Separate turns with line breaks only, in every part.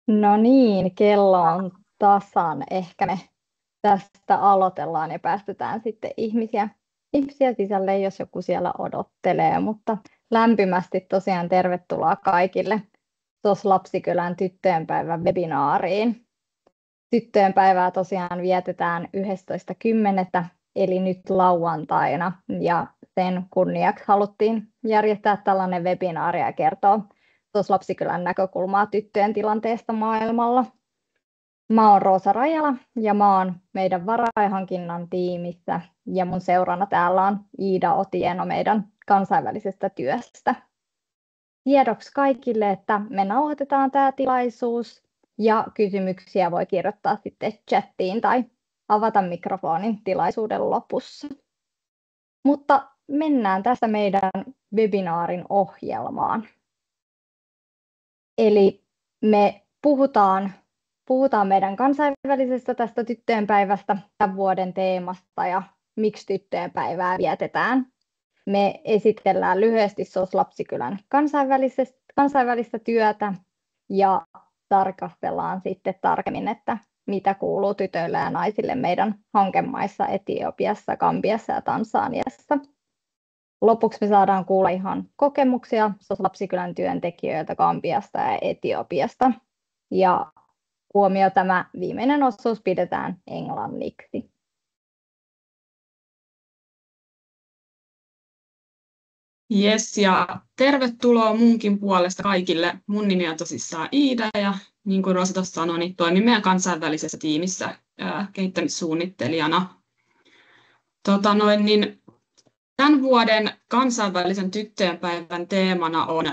No niin, kello on tasan. Ehkä me tästä aloitellaan ja päästetään sitten ihmisiä sisälle, jos joku siellä odottelee. Mutta lämpimästi tosiaan tervetuloa kaikille SOS-Lapsikylän tyttöjen päivän webinaariin. Tyttöjen päivää tosiaan vietetään 11.10. eli nyt lauantaina, ja sen kunniaksi haluttiin järjestää tällainen webinaari ja kertoa SOS-Lapsikylän näkökulmaa tyttöjen tilanteesta maailmalla. Mä oon Roosa Rajala ja mä oon meidän varainhankinnan tiimissä, ja mun seurana täällä on Iida Otieno meidän kansainvälisestä työstä. Tiedoksi kaikille, että me nauhoitetaan tämä tilaisuus ja kysymyksiä voi kirjoittaa sitten chattiin tai avata mikrofonin tilaisuuden lopussa. Mutta mennään tässä meidän webinaarin ohjelmaan. Eli me puhutaan meidän kansainvälisestä tästä tyttöjen päivästä, tämän vuoden teemasta ja miksi tyttöjen päivää vietetään. Me esitellään lyhyesti SOS-Lapsikylän kansainvälistä työtä ja tarkastellaan sitten tarkemmin, että mitä kuuluu tytöille ja naisille meidän hankemaissa Etiopiassa, Gambiassa ja Tansaniassa. Lopuksi me saadaan kuulla ihan kokemuksia SOS-Lapsikylän työntekijöiltä Gambiasta ja Etiopiasta. Ja huomio, tämä viimeinen osuus pidetään englanniksi.
Jes, ja tervetuloa munkin puolesta kaikille. Mun nimi on tosissaan Iida ja niin kuin Rosa tuossa sanoi, niin toimin meidän kansainvälisessä tiimissä kehittämissuunnittelijana. Tämän vuoden kansainvälisen tyttöjen päivän teemana on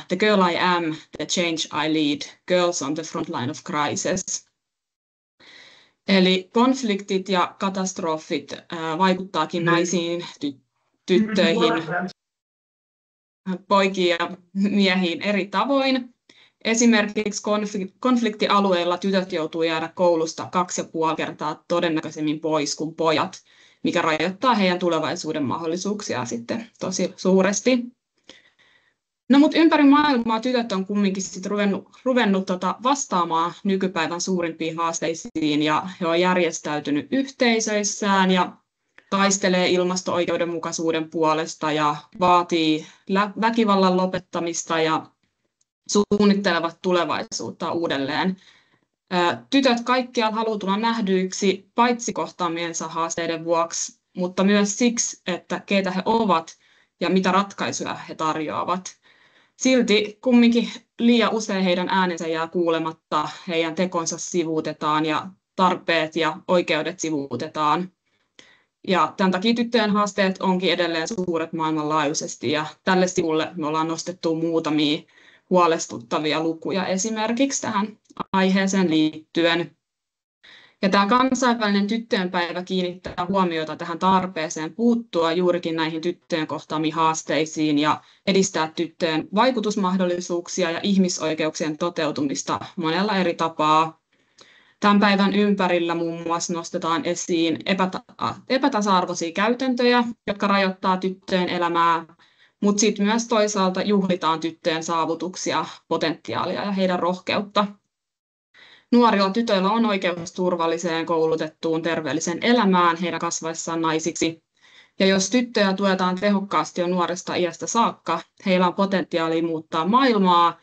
The Girl I Am, The Change I Lead, Girls on the Frontline of Crisis. Eli konfliktit ja katastrofit vaikuttaakin naisiin, tyttöihin, poikiin ja miehiin eri tavoin. Esimerkiksi konfliktialueilla tytöt joutuu jäädä koulusta 2,5 kertaa todennäköisemmin pois kuin pojat, mikä rajoittaa heidän tulevaisuuden mahdollisuuksia sitten tosi suuresti. No, mutta ympäri maailmaa tytöt on kumminkin sitten ruvennut vastaamaan nykypäivän suurimpiin haasteisiin, ja he on järjestäytynyt yhteisöissään ja taistelee ilmasto-oikeudenmukaisuuden puolesta ja vaatii väkivallan lopettamista ja suunnittelevat tulevaisuutta uudelleen. Tytöt kaikkialla haluaa tulla nähdyiksi paitsi kohtaamiensa haasteiden vuoksi, mutta myös siksi, että keitä he ovat ja mitä ratkaisuja he tarjoavat. Silti kumminkin liian usein heidän äänensä jää kuulematta, heidän tekonsa sivuutetaan ja tarpeet ja oikeudet sivuutetaan. Ja tämän takia tyttöjen haasteet onkin edelleen suuret maailmanlaajuisesti, ja tälle sivulle me ollaan nostettu muutamia huolestuttavia lukuja esimerkiksi tähän aiheeseen liittyen. Ja tämä kansainvälinen tyttöjen päivä kiinnittää huomiota tähän tarpeeseen puuttua juurikin näihin tyttöjen kohtaamiin haasteisiin ja edistää tyttöjen vaikutusmahdollisuuksia ja ihmisoikeuksien toteutumista monella eri tapaa. Tämän päivän ympärillä muun muassa nostetaan esiin epätasa-arvoisia käytäntöjä, jotka rajoittaa tyttöjen elämää, mutta sitten myös toisaalta juhlitaan tyttöjen saavutuksia, potentiaalia ja heidän rohkeutta. Nuorilla tytöillä on oikeus turvalliseen, koulutettuun, terveelliseen elämään heidän kasvaessaan naisiksi. Ja jos tyttöjä tuetaan tehokkaasti jo nuoresta iästä saakka, heillä on potentiaalia muuttaa maailmaa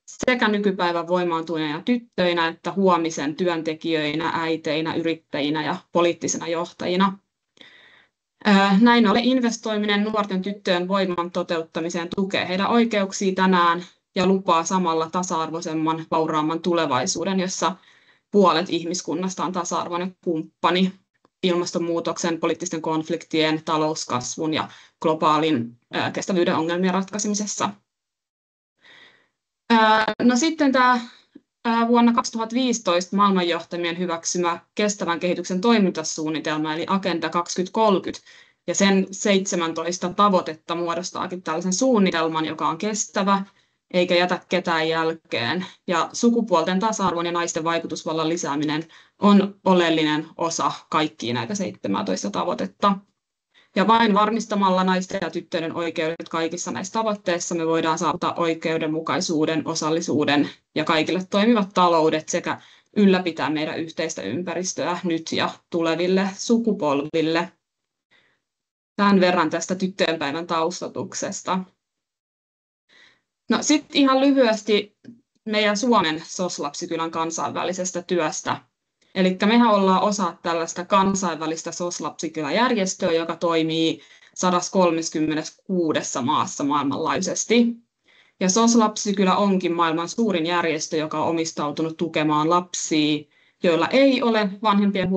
sekä nykypäivän voimaantuneina tyttöinä että huomisen työntekijöinä, äiteinä, yrittäjinä ja poliittisina johtajina. Näin ollen investoiminen nuorten tyttöjen voiman toteuttamiseen tukee heidän oikeuksia tänään ja lupaa samalla tasa-arvoisemman, vauraamman tulevaisuuden, jossa puolet ihmiskunnasta on tasa-arvoinen kumppani ilmastonmuutoksen, poliittisten konfliktien, talouskasvun ja globaalin kestävyyden ongelmien ratkaisemisessa. No sitten tämä vuonna 2015 maailmanjohtajien hyväksymä kestävän kehityksen toimintasuunnitelma eli Agenda 2030 ja sen 17 tavoitetta muodostaakin tällaisen suunnitelman, joka on kestävä eikä jätä ketään jälkeen. Ja sukupuolten tasa-arvon ja naisten vaikutusvallan lisääminen on oleellinen osa kaikkia näitä 17 tavoitetta. Ja vain varmistamalla naisten ja tyttöjen oikeudet kaikissa näissä tavoitteissa me voidaan saavuttaa oikeudenmukaisuuden, osallisuuden ja kaikille toimivat taloudet sekä ylläpitää meidän yhteistä ympäristöä nyt ja tuleville sukupolville. Tämän verran tästä tyttöjen päivän taustatuksesta. No sitten ihan lyhyesti meidän Suomen SOS-Lapsikylän kansainvälisestä työstä. Eli mehän ollaan osa tällaista kansainvälistä SOS-Lapsikylä-järjestöä, joka toimii 136 maassa maailmanlaajuisesti. Ja SOS-Lapsikylä onkin maailman suurin järjestö, joka on omistautunut tukemaan lapsia, joilla ei ole vanhempien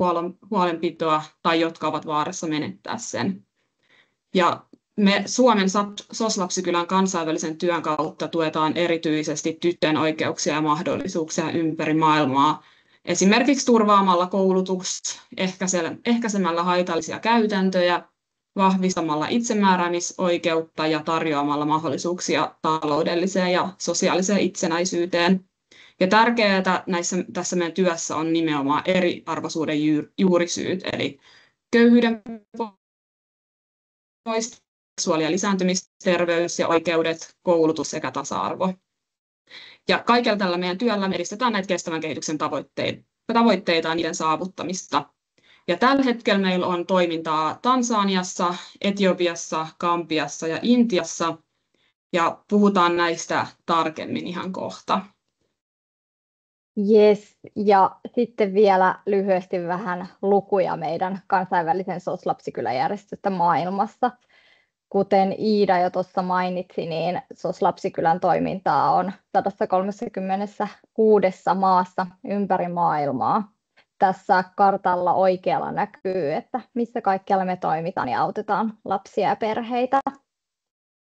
huolenpitoa tai jotka ovat vaarassa menettää sen. Ja me Suomen SOS-Lapsikylän kansainvälisen työn kautta tuetaan erityisesti tyttöjen oikeuksia ja mahdollisuuksia ympäri maailmaa, esimerkiksi turvaamalla koulutusta, ehkäisemällä haitallisia käytäntöjä, vahvistamalla itsemääräämisoikeutta ja tarjoamalla mahdollisuuksia taloudelliseen ja sosiaaliseen itsenäisyyteen. Ja tärkeää tässä meidän työssä on nimenomaan eriarvoisuuden juurisyyt, eli köyhyyden poistaminen, seksuaali- ja lisääntymisterveys ja oikeudet, koulutus sekä tasa-arvo. Ja kaikella tällä meidän työllä me edistetään näitä kestävän kehityksen tavoitteita ja niiden saavuttamista. Ja tällä hetkellä meillä on toimintaa Tansaniassa, Etiopiassa, Gambiassa ja Intiassa, ja puhutaan näistä tarkemmin ihan kohta.
Yes, ja sitten vielä lyhyesti vähän lukuja meidän kansainvälisen SOS-Lapsikylä-järjestöstä maailmassa. Kuten Iida jo tuossa mainitsi, niin SOS-Lapsikylän toimintaa on 136 maassa ympäri maailmaa. Tässä kartalla oikealla näkyy, että missä kaikkialla me toimitaan ja autetaan lapsia ja perheitä.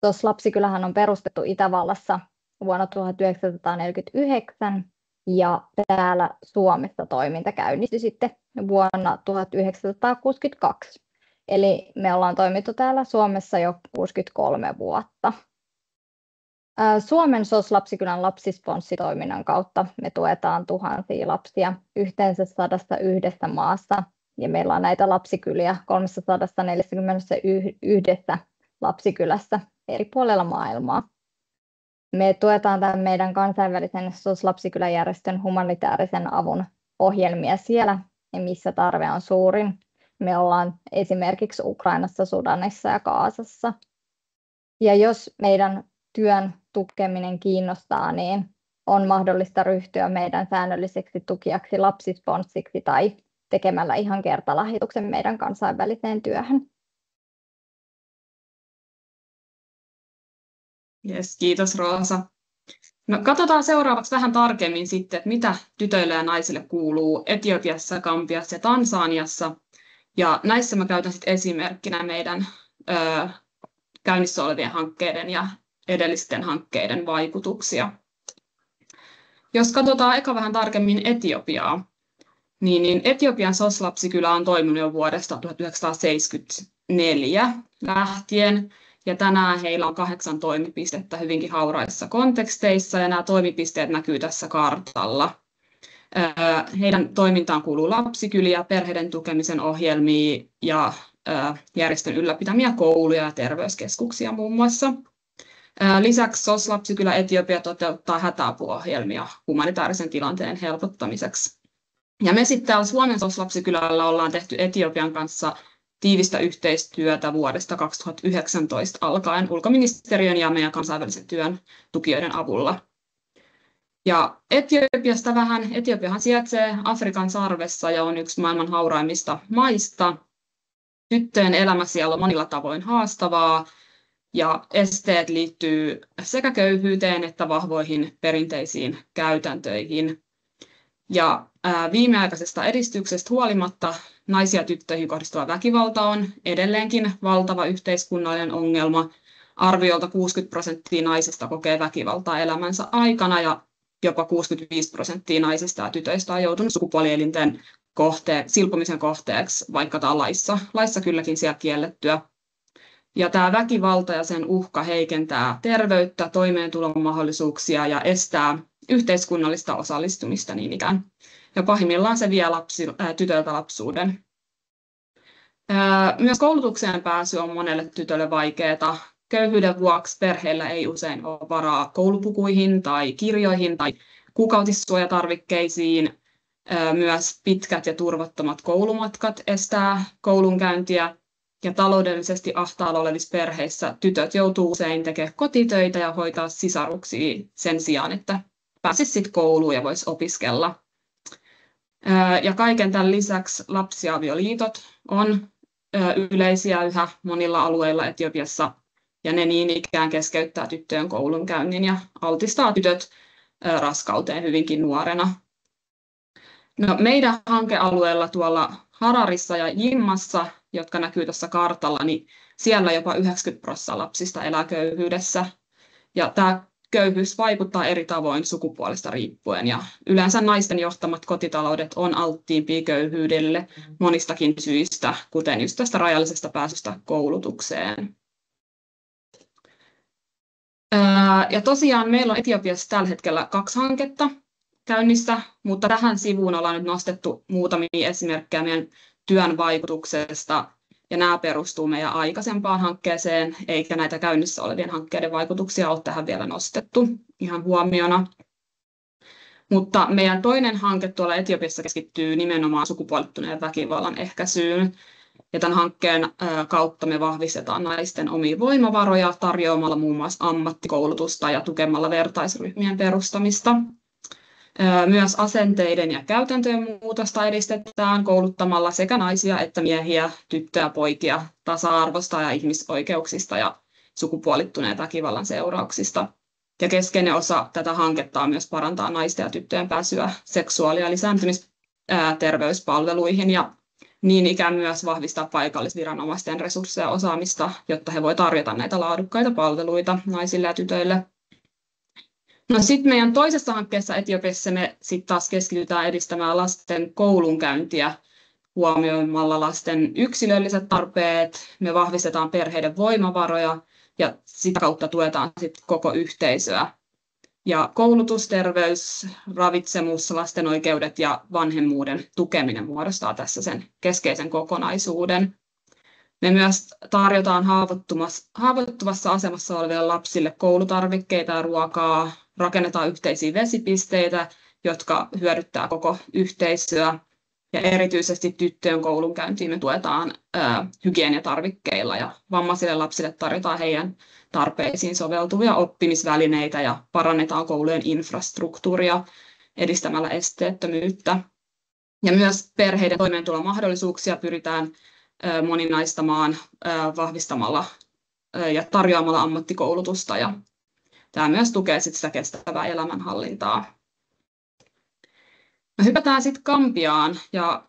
SOS-Lapsikylähän on perustettu Itävallassa vuonna 1949 ja täällä Suomessa toiminta käynnistyi sitten vuonna 1962. Eli me ollaan toimittu täällä Suomessa jo 63 vuotta. Suomen SOS-Lapsikylän lapsisponssitoiminnan kautta me tuetaan tuhansia lapsia yhteensä 101 maassa. Ja meillä on näitä lapsikyliä 341 lapsikylässä eri puolella maailmaa. Me tuetaan tämän meidän kansainvälisen SOS-Lapsikylä-järjestön humanitaarisen avun ohjelmia siellä, missä tarve on suurin. Me ollaan esimerkiksi Ukrainassa, Sudanissa ja Gazassa. Ja jos meidän työn tukeminen kiinnostaa, niin on mahdollista ryhtyä meidän säännölliseksi tukijaksi lapsisponssiksi tai tekemällä ihan kertalahjoituksen meidän kansainväliseen työhön.
Yes, kiitos Roosa. No, katsotaan seuraavaksi vähän tarkemmin sitten, että mitä tytöille ja naisille kuuluu Etiopiassa, Gambiassa ja Tansaniassa. Ja näissä mä käytän sitten esimerkkinä meidän käynnissä olevien hankkeiden ja edellisten hankkeiden vaikutuksia. Jos katsotaan eka vähän tarkemmin Etiopiaa, niin Etiopian SOS-Lapsikylä on toiminut jo vuodesta 1974 lähtien. Ja tänään heillä on 8 toimipistettä hyvinkin hauraissa konteksteissa, ja nämä toimipisteet näkyy tässä kartalla. Heidän toimintaan kuuluu lapsikyliä, perheiden tukemisen ohjelmia ja järjestön ylläpitämiä kouluja ja terveyskeskuksia muun muassa. Lisäksi SOS-Lapsikylä Etiopia toteuttaa hätäapuohjelmia humanitaarisen tilanteen helpottamiseksi. Ja me sitten täällä Suomen SOS-Lapsikylällä ollaan tehty Etiopian kanssa tiivistä yhteistyötä vuodesta 2019 alkaen ulkoministeriön ja meidän kansainvälisen työn tukijoiden avulla. Ja Etiopiasta vähän. Etiopiahan sijaitsee Afrikan sarvessa ja on yksi maailman hauraimmista maista. Tyttöjen elämä siellä on monilla tavoin haastavaa ja esteet liittyy sekä köyhyyteen että vahvoihin perinteisiin käytäntöihin. Ja viimeaikaisesta edistyksestä huolimatta naisia ja tyttöihin kohdistuva väkivalta on edelleenkin valtava yhteiskunnallinen ongelma. Arviolta 60% naisista kokee väkivaltaa elämänsä aikana ja jopa 65% naisista ja tytöistä on joutunut sukupuolielinten silpomisen kohteeksi, vaikka tämä on laissa kylläkin siellä kiellettyä. Ja tämä väkivalta ja sen uhka heikentää terveyttä, toimeentulon mahdollisuuksia ja estää yhteiskunnallista osallistumista niin ikään. Ja pahimmillaan se vie tytöltä lapsuuden. Myös koulutukseen pääsy on monelle tytölle vaikeaa. Köyhyyden vuoksi perheillä ei usein ole varaa koulupukuihin tai kirjoihin tai kuukautissuojatarvikkeisiin. Myös pitkät ja turvattomat koulumatkat estää koulunkäyntiä. Ja taloudellisesti ahtaalla olevissa perheissä tytöt joutuu usein tekemään kotitöitä ja hoitaa sisaruksia sen sijaan, että pääsisi sitten kouluun ja voisi opiskella. Ja kaiken tämän lisäksi lapsiavioliitot on yleisiä yhä monilla alueilla Etiopiassa, ja ne niin ikään keskeyttää tyttöjen koulunkäynnin ja altistaa tytöt raskauteen hyvinkin nuorena. No, meidän hankealueella tuolla Hararissa ja Jimmassa, jotka näkyy tuossa kartalla, niin siellä jopa 90% lapsista elää köyhyydessä. Ja tämä köyhyys vaikuttaa eri tavoin sukupuolesta riippuen, ja yleensä naisten johtamat kotitaloudet on alttiimpia köyhyydelle monistakin syistä, kuten just tästä rajallisesta pääsystä koulutukseen. Ja tosiaan meillä on Etiopiassa tällä hetkellä 2 hanketta käynnissä, mutta tähän sivuun ollaan nyt nostettu muutamia esimerkkejä meidän työn vaikutuksesta, ja nämä perustuu meidän aikaisempaan hankkeeseen, eikä näitä käynnissä olevien hankkeiden vaikutuksia ole tähän vielä nostettu ihan huomiona. Mutta meidän toinen hanke tuolla Etiopiassa keskittyy nimenomaan sukupuolittuneen väkivallan ehkäisyyn. Ja tämän hankkeen kautta me vahvistetaan naisten omia voimavaroja tarjoamalla muun muassa ammattikoulutusta ja tukemalla vertaisryhmien perustamista. Myös asenteiden ja käytäntöjen muutosta edistetään kouluttamalla sekä naisia että miehiä, tyttöjä ja poikia tasa-arvosta ja ihmisoikeuksista ja sukupuolittuneen väkivallan seurauksista. Ja keskeinen osa tätä hanketta on myös parantaa naisten ja tyttöjen pääsyä seksuaali- ja lisääntymisterveyspalveluihin ja niin ikään myös vahvistaa paikallisviranomaisten resursseja ja osaamista, jotta he voivat tarjota näitä laadukkaita palveluita naisille ja tytöille. No sitten meidän toisessa hankkeessa Etiopiassa me sitten taas keskitytään edistämään lasten koulunkäyntiä huomioimalla lasten yksilölliset tarpeet. Me vahvistetaan perheiden voimavaroja ja sitä kautta tuetaan sitten koko yhteisöä. Ja koulutus, terveys, ravitsemus, lasten oikeudet ja vanhemmuuden tukeminen muodostaa tässä sen keskeisen kokonaisuuden. Me myös tarjotaan haavoittuvassa asemassa oleville lapsille koulutarvikkeita ja ruokaa, rakennetaan yhteisiä vesipisteitä, jotka hyödyttää koko yhteisöä. Ja erityisesti tyttöjen koulunkäyntiin me tuetaan hygieniatarvikkeilla ja vammaisille lapsille tarjotaan heidän tarpeisiin soveltuvia oppimisvälineitä ja parannetaan koulujen infrastruktuuria edistämällä esteettömyyttä. Ja myös perheiden toimeentulomahdollisuuksia pyritään moninaistamaan vahvistamalla ja tarjoamalla ammattikoulutusta. Ja tämä myös tukee sitä kestävää elämänhallintaa. No, hypätään sitten Gambiaan. Ja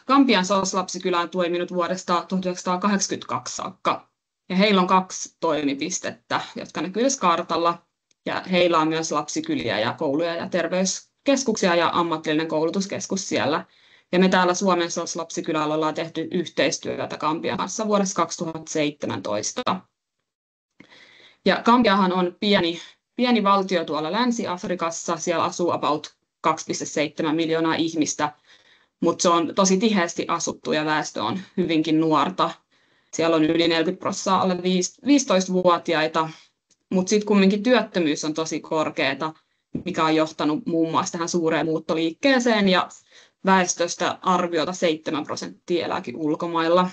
Gambian SOS-Lapsikylä on toiminut vuodesta 1982 saakka. Ja heillä on 2 toimipistettä, jotka näkyy tässä kartalla. Ja heillä on myös lapsikyliä ja kouluja ja terveyskeskuksia ja ammatillinen koulutuskeskus siellä. Ja me täällä Suomen SOS-Lapsikylällä ollaan tehty yhteistyötä Gambian kanssa vuodesta 2017. Ja Gambiahan on pieni valtio tuolla Länsi-Afrikassa. Siellä asuu about 2,7 miljoonaa ihmistä, mutta se on tosi tiheästi asuttu ja väestö on hyvinkin nuorta. Siellä on yli 40% alle 15-vuotiaita, mutta sitten kumminkin työttömyys on tosi korkeata, mikä on johtanut muun muassa tähän suureen muuttoliikkeeseen ja väestöstä arviota 7% elääkin ulkomailla.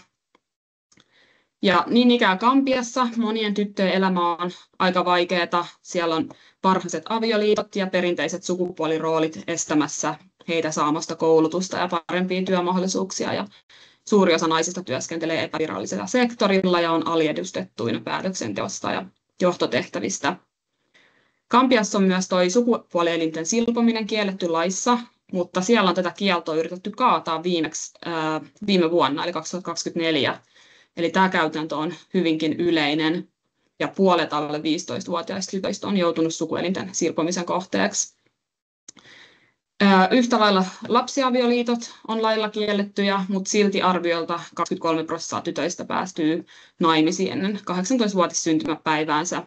Ja niin ikään Gambiassa monien tyttöjen elämä on aika vaikeaa. Siellä on varhaiset avioliitot ja perinteiset sukupuoliroolit estämässä heitä saamasta koulutusta ja parempia työmahdollisuuksia. Ja suuri osa naisista työskentelee epävirallisella sektorilla ja on aliedustettuina päätöksenteosta ja johtotehtävistä. Gambiassa on myös tuo sukupuolielinten silpominen kielletty laissa, mutta siellä on tätä kieltoa yritetty kaataa viime vuonna, eli 2024. Eli tämä käytäntö on hyvinkin yleinen, ja puolet alle 15-vuotiaista tytöistä on joutunut sukuelinten silpomisen kohteeksi. Yhtä lailla lapsiavioliitot on lailla kiellettyjä, mutta silti arviolta 23% tytöistä päästyy naimisiin ennen 18-vuotis syntymäpäiväänsä.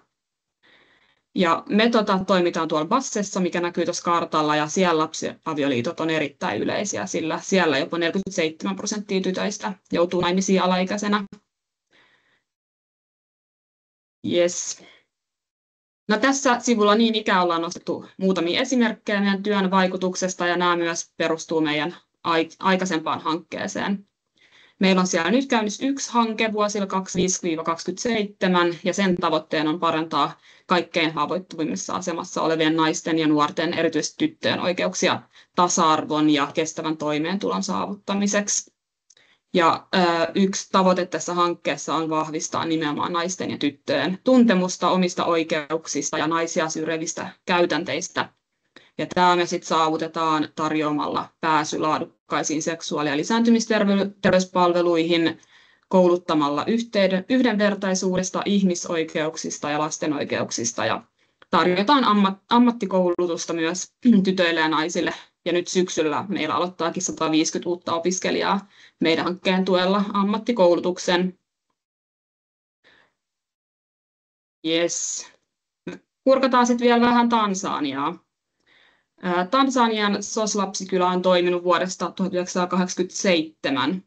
Ja
me toimitaan tuolla Bassessa, mikä näkyy tuossa kartalla, ja siellä lapsiavioliitot on erittäin yleisiä, sillä siellä jopa 47% tytöistä joutuu naimisiin alaikäisenä. Yes. No tässä sivulla niin ikään ollaan nostettu muutamia esimerkkejä meidän työn vaikutuksesta, ja nämä myös perustuu meidän aikaisempaan hankkeeseen. Meillä on siellä nyt käynnissä yksi hanke vuosilla 25–27, ja sen tavoitteena on parantaa kaikkein haavoittuvimmissa asemassa olevien naisten ja nuorten, erityisesti tyttöjen oikeuksia tasa-arvon ja kestävän toimeentulon saavuttamiseksi. Ja yksi tavoite tässä hankkeessa on vahvistaa nimenomaan naisten ja tyttöjen tuntemusta omista oikeuksista ja naisia syrjivistä käytänteistä. Ja tämä me sitten saavutetaan tarjoamalla pääsy laadukkaisiin seksuaali- ja lisääntymisterveyspalveluihin, kouluttamalla yhdenvertaisuudesta, ihmisoikeuksista ja lasten oikeuksista. Ja tarjotaan ammattikoulutusta myös tytöille ja naisille. Ja nyt syksyllä meillä aloittaakin 150 uutta opiskelijaa meidän hankkeen tuella ammattikoulutuksen. Yes. Kurkataan sitten vielä vähän Tansaniaa. Tansanian SOS-Lapsikylä on toiminut vuodesta 1987.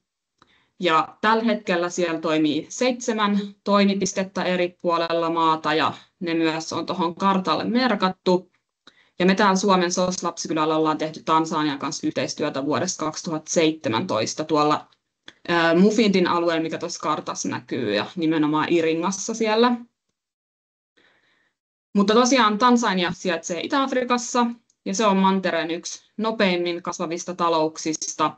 Ja tällä hetkellä siellä toimii 7 toimipistettä eri puolella maata, ja ne myös on tuohon kartalle merkattu. Ja me täällä Suomen SOS-Lapsikylällä ollaan tehty Tansanian kanssa yhteistyötä vuodesta 2017 tuolla Mufindin alueella, mikä tuossa kartassa näkyy, ja nimenomaan Iringassa siellä. Mutta tosiaan Tansania sijaitsee Itä-Afrikassa, ja se on mantereen yksi nopeimmin kasvavista talouksista,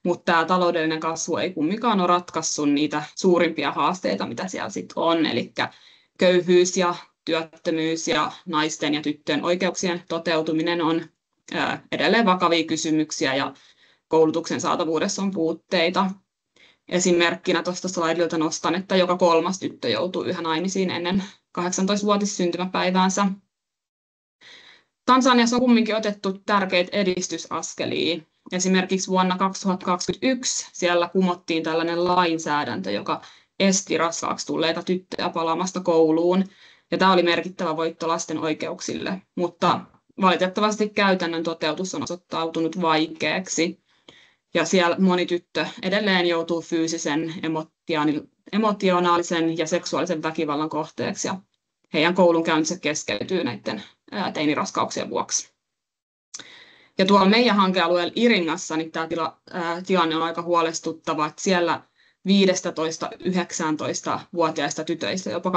mutta tämä taloudellinen kasvu ei kumminkaan ole ratkaissut niitä suurimpia haasteita, mitä siellä sitten on, eli köyhyys ja työttömyys ja naisten ja tyttöjen oikeuksien toteutuminen on edelleen vakavia kysymyksiä, ja koulutuksen saatavuudessa on puutteita. Esimerkkinä tuosta slaidilta nostan, että joka 3. tyttö joutuu yhä naimisiin ennen 18-vuotis syntymäpäiväänsä. Tansaniassa on kumminkin otettu tärkeitä edistysaskelia. Esimerkiksi vuonna 2021 siellä kumottiin tällainen lainsäädäntö, joka esti raskaaksi tulleita tyttöjä palaamasta kouluun. Ja tämä oli merkittävä voitto lasten oikeuksille, mutta valitettavasti käytännön toteutus on osoittautunut vaikeaksi. Ja siellä moni tyttö edelleen joutuu fyysisen, emotionaalisen ja seksuaalisen väkivallan kohteeksi, ja heidän koulunkäyntinsä keskeytyy näiden teiniraskauksien vuoksi. Ja tuolla meidän hankealueella Iringassa niin tämä tilanne on aika huolestuttava, että siellä 15–19-vuotiaista tytöistä jopa 20%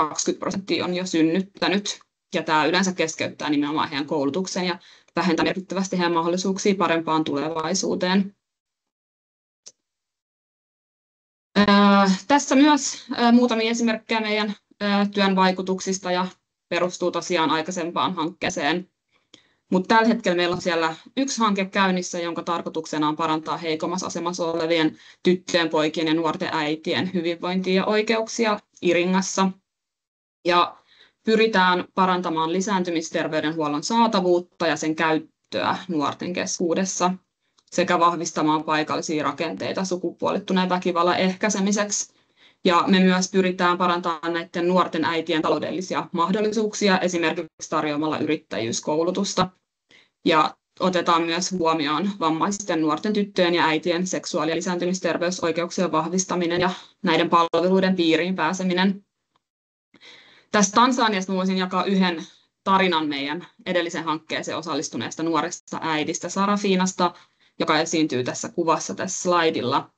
on jo synnyttänyt, ja tämä yleensä keskeyttää nimenomaan heidän koulutuksen ja vähentää merkittävästi heidän mahdollisuuksia parempaan tulevaisuuteen. Tässä myös muutamia esimerkkejä meidän työn vaikutuksista, ja perustuu tosiaan aikaisempaan hankkeeseen. Mutta tällä hetkellä meillä on siellä yksi hanke käynnissä, jonka tarkoituksena on parantaa heikommassa asemassa olevien tyttöjen, poikien ja nuorten äitien hyvinvointia ja oikeuksia Iringassa. Ja pyritään parantamaan lisääntymisterveydenhuollon saatavuutta ja sen käyttöä nuorten keskuudessa sekä vahvistamaan paikallisia rakenteita sukupuolittuneen väkivallan ehkäisemiseksi. Ja me myös pyritään parantamaan näiden nuorten äitien taloudellisia mahdollisuuksia esimerkiksi tarjoamalla yrittäjyyskoulutusta. Ja otetaan myös huomioon vammaisten nuorten tyttöjen ja äitien seksuaali- ja lisääntymisterveysoikeuksien vahvistaminen ja näiden palveluiden piiriin pääseminen. Tästä Tansaniasta voisin jakaa yhden tarinan meidän edellisen hankkeeseen osallistuneesta nuoresta äidistä Sarafinasta, joka esiintyy tässä kuvassa tässä slaidilla.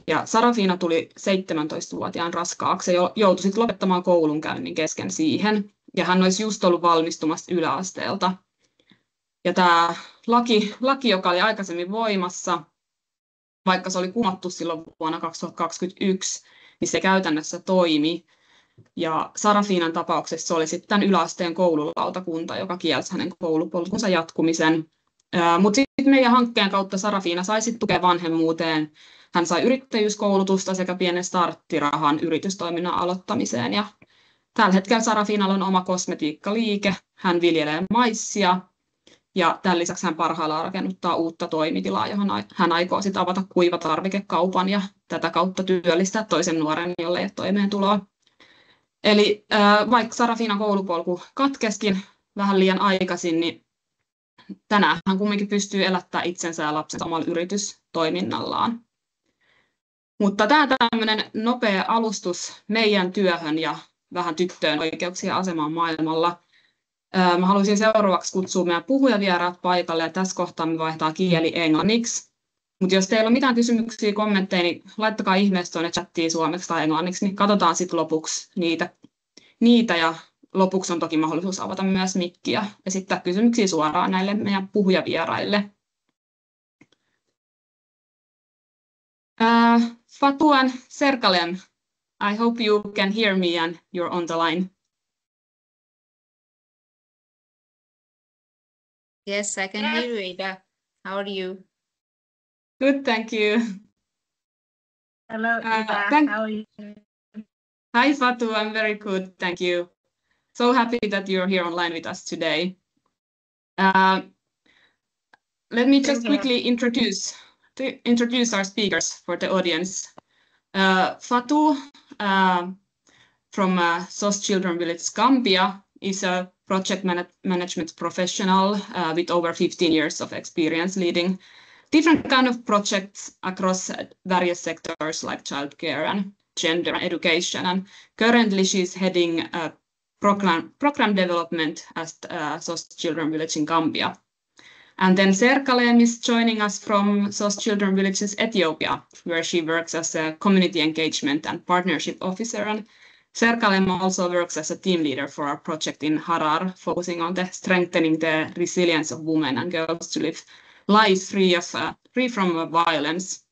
Ja Sarafina tuli 17-vuotiaan raskaaksi ja joutui sitten lopettamaan koulunkäynnin kesken siihen. Ja hän olisi just ollut valmistumassa yläasteelta. Ja tämä laki, joka oli aikaisemmin voimassa, vaikka se oli kumottu silloin vuonna 2021, niin se käytännössä toimi. Ja Sarafinan tapauksessa se oli sitten tämän yläasteen koululautakunta, joka kielsi hänen koulupolkunsa jatkumisen. Mutta sitten meidän hankkeen kautta Sarafina sai sitten tukea vanhemmuuteen. Hän sai yrittäjyyskoulutusta sekä pienen starttirahan yritystoiminnan aloittamiseen. Ja tällä hetkellä Sarafinalla on oma kosmetiikkaliike. Hän viljelee maissia. Ja tämän lisäksi hän parhaillaan rakennuttaa uutta toimitilaa, johon hän aikoo sitten avata kuivatarvikekaupan ja tätä kautta työllistää toisen nuoren, jolle ei ole toimeentuloa. Eli vaikka Sarafinan koulupolku katkeskin vähän liian aikaisin, niin tänään hän kumminkin pystyy elättämään itsensä ja lapsensa omalla yritystoiminnallaan. Mutta tämä tämmöinen nopea alustus meidän työhön ja vähän tyttöjen oikeuksien asemaan maailmalla. Mä haluaisin seuraavaksi kutsua meidän puhujavieraat paikalle, ja tässä kohtaa me vaihtaa kieli englanniksi. Mutta jos teillä on mitään kysymyksiä, kommentteja, niin laittakaa ihmeessä tuonne chattiin suomeksi tai englanniksi, niin katsotaan sitten lopuksi niitä ja lopuksi on toki mahdollisuus avata myös mikkiä ja esittää kysymyksiä suoraan näille meidän puhujavieraille. Fatu and Serkalem, I hope you can hear me and you're on the line.
Yes, I can hear you, Ida. How are you?
Good, thank you.
Hello, Ida. How are you?
Hi, Fatu. I'm very good, thank you. So happy that you're here online with us today. Let me just quickly introduce our speakers for the audience. Fatu from SOS Children Village Gambia is a project management professional with over 15 years of experience leading different kind of projects across various sectors like childcare and gender education. And currently she's heading program development at SOS Children Village in Gambia. And then Serkalem is joining us from SOS Children Villages Ethiopia, where she works as a community engagement and partnership officer. And Serkalem also works as a team leader for our project in Harar, focusing on strengthening the resilience of women and girls to live lives free from violence.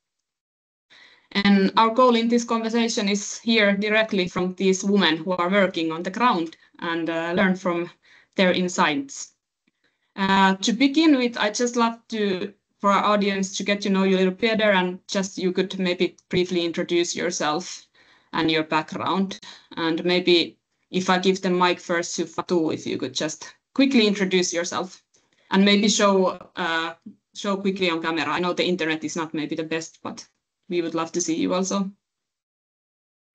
And our goal in this conversation is hear directly from these women who are working on the ground and learn from their insights. To begin with, I'd just love for our audience to get to know you a little better, and just you could maybe briefly introduce yourself and your background. And maybe if I give the mic first to Fatu, if you could just quickly introduce yourself and maybe show quickly on camera. I know the internet is not maybe the best, but we would love to see you also.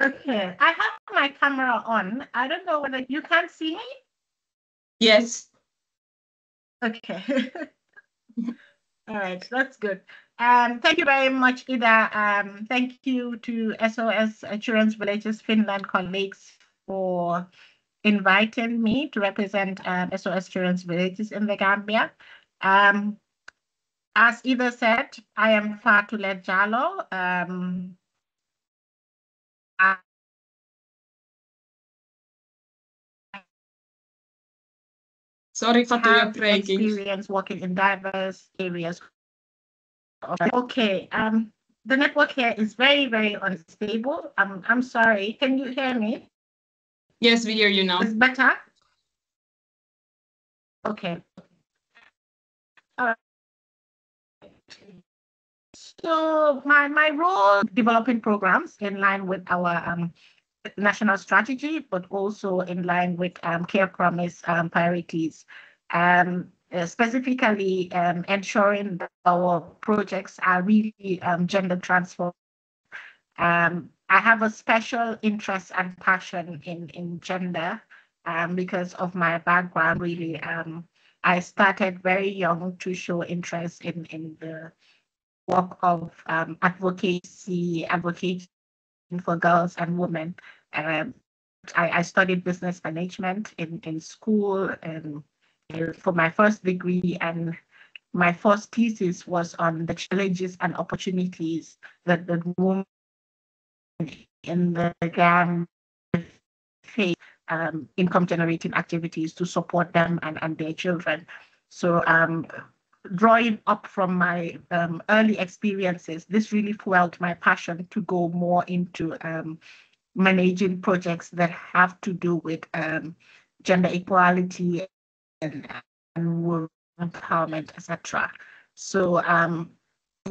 Okay, I have my camera on. I don't know whether you can see me.
Yes.
Okay. All right, that's good. Thank you very much, Ida. Thank you to SOS Children's Villages Finland colleagues for inviting me to represent SOS Children's Villages in the Gambia. As Ida said, I am Fatu Jallow.
Sorry, Fatu, you're breaking.
Experience working in diverse areas. Okay, the network here is very, very unstable. I'm sorry. Can you hear me?
Yes, we hear you now.
It's better? Okay. All right. So my role, developing programs in line with our national strategy, but also in line with Care Promise priorities. Specifically ensuring that our projects are really gender transformed. I have a special interest and passion in gender because of my background, really. I started very young to show interest in the work of advocacy for girls and women. I studied business management in school and for my first degree, and my first thesis was on the challenges and opportunities that the women in the Gambia face income generating activities to support them and their children. So drawing up from my early experiences, this really fueled my passion to go more into managing projects that have to do with gender equality and women empowerment, etc. So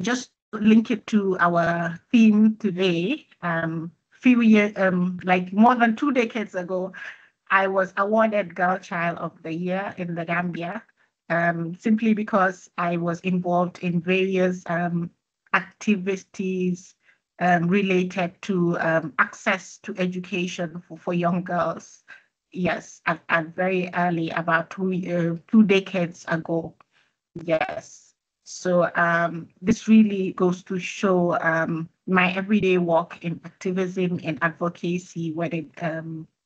just link it to our theme today. Few years, like more than 2 decades ago, I was awarded Girl Child of the Year in the Gambia, simply because I was involved in various activities related to access to education for young girls. Yes, at very early, about 2 decades ago. Yes. So this really goes to show my everyday work in activism and advocacy when it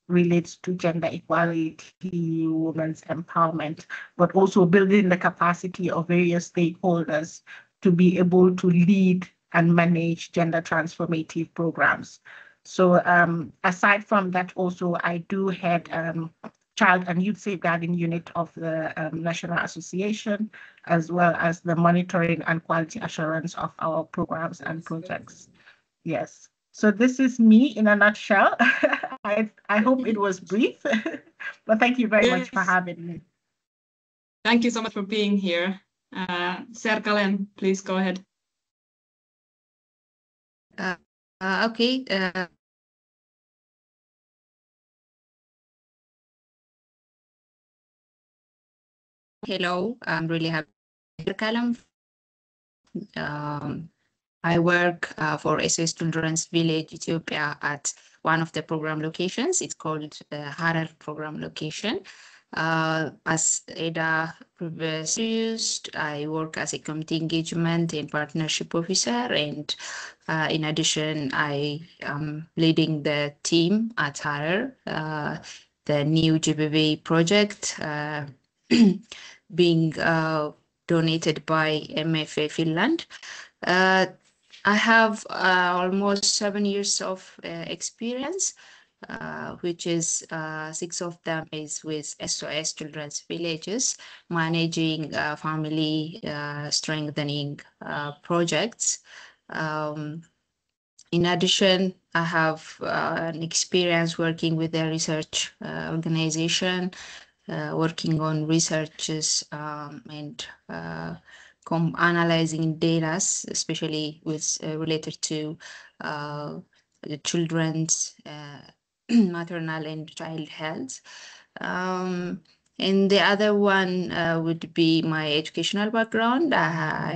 relates to gender equality, women's empowerment, but also building the capacity of various stakeholders to be able to lead and manage gender transformative programs. So aside from that, also I do head Child and Youth Safeguarding Unit of the National Association, as well as the monitoring and quality assurance of our programs and projects. Yes. So this is me in a nutshell. I hope it was brief, but thank you very much for having me.
Thank you so much for being here. Serkalen, please go ahead.
Okay. Hello, I'm really happy to be here, Callum. I work for SOS Children's Village Ethiopia at one of the program locations. It's called Harar program location. As Ada previously used, I work as a community engagement and partnership officer, and in addition, I am leading the team at Harar, the new GBV project being donated by MFA Finland. I have almost 7 years of experience, which is 6 of them is with SOS Children's Villages, managing family strengthening projects. In addition, I have an experience working with a research organization, working on researches and analyzing data, especially with related to the children's maternal and child health. And the other one would be my educational background. I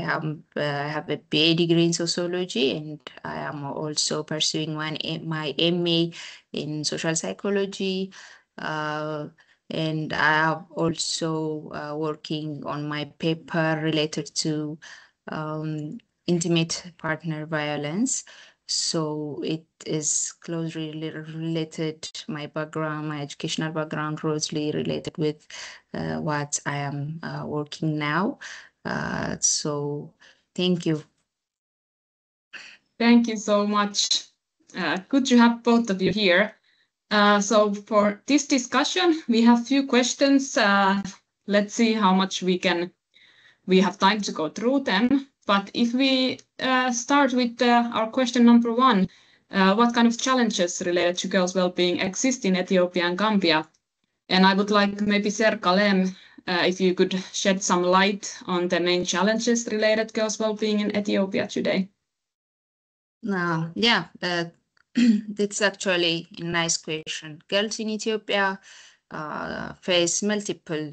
have a BA degree in sociology, and I am also pursuing my MA in social psychology. And I am also working on my paper related to intimate partner violence. So it is closely related, my background, my educational background closely related with what I am working now. So thank you.
Thank you so much. Good to have both of you here. So for this discussion, we have few questions. Let's see how much we have time to go through them. But if we start with our question number 1, what kind of challenges related to girls' well-being exist in Ethiopia and Gambia? And I would like maybe Serkalen, if you could shed some light on the main challenges related to girls' well-being in Ethiopia today.
Yeah, that's actually a nice question. Girls in Ethiopia face multiple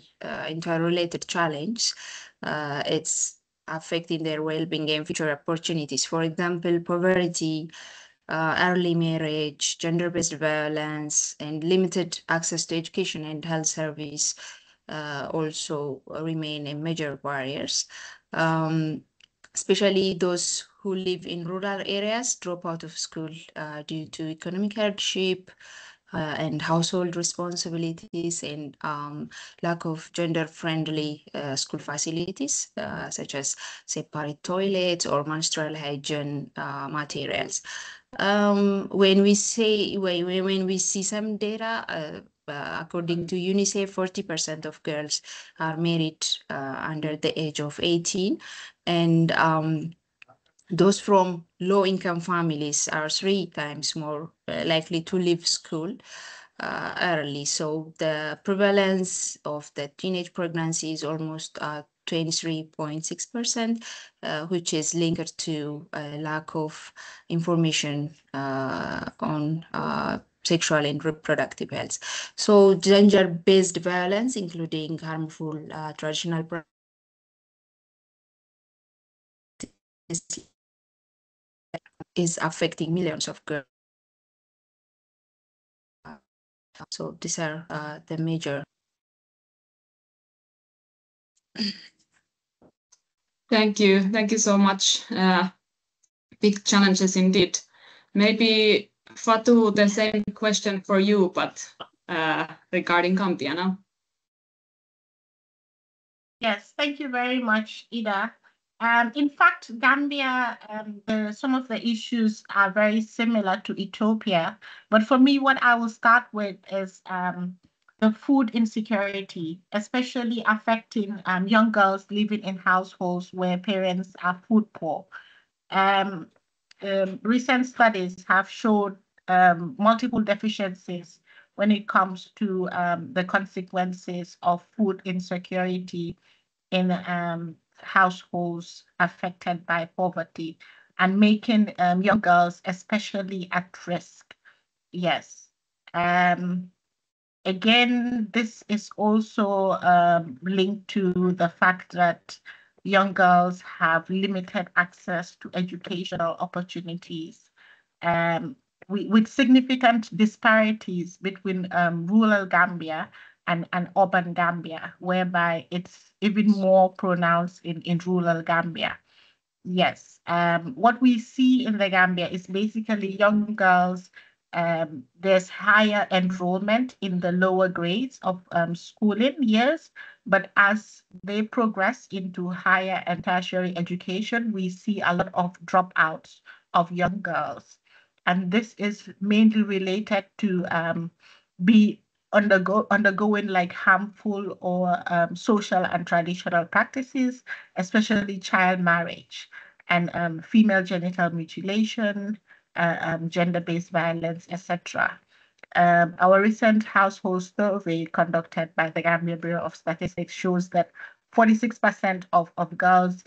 interrelated challenges. It's affecting their well-being and future opportunities. For example, poverty, early marriage, gender-based violence, and limited access to education and health service also remain major barriers. Especially those who live in rural areas drop out of school due to economic hardship and household responsibilities and lack of gender-friendly school facilities, such as separate toilets or menstrual hygiene materials. When we see some data, according to UNICEF, 40% of girls are married under the age of 18, and those from low-income families are 3 times more likely to leave school early. So the prevalence of the teenage pregnancy is almost 23.6%, which is linked to a lack of information on sexual and reproductive health. So gender-based violence, including harmful traditional is affecting millions of girls. So these are the major.
Thank you so much. Big challenges indeed. Maybe Fatu, the same question for you, but regarding Gambia now.
Yes, thank you very much, Ida. In fact, Gambia, some of the issues are very similar to Ethiopia. But for me, what I will start with is the food insecurity, especially affecting young girls living in households where parents are food poor. Recent studies have showed multiple deficiencies when it comes to the consequences of food insecurity in households affected by poverty and making young girls especially at risk. Yes. Again, this is also linked to the fact that young girls have limited access to educational opportunities, with significant disparities between rural Gambia and urban Gambia, whereby it's even more pronounced in rural Gambia. Yes, what we see in the Gambia is basically young girls. There's higher enrollment in the lower grades of schooling years, but as they progress into higher and tertiary education, we see a lot of dropouts of young girls. And this is mainly related to undergoing like harmful or social and traditional practices, especially child marriage and female genital mutilation, gender-based violence, etc. Our recent household survey conducted by the Gambia Bureau of Statistics shows that 46% of girls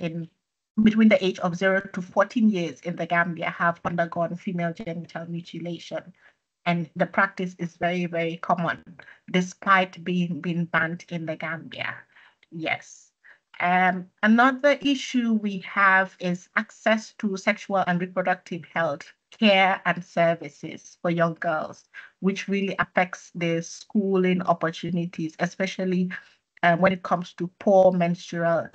between the age of 0 to 14 years in the Gambia have undergone female genital mutilation. And the practice is very, very common, despite being banned in the Gambia. Yes. Another issue we have is access to sexual and reproductive health care and services for young girls, which really affects their schooling opportunities, especially when it comes to poor menstrual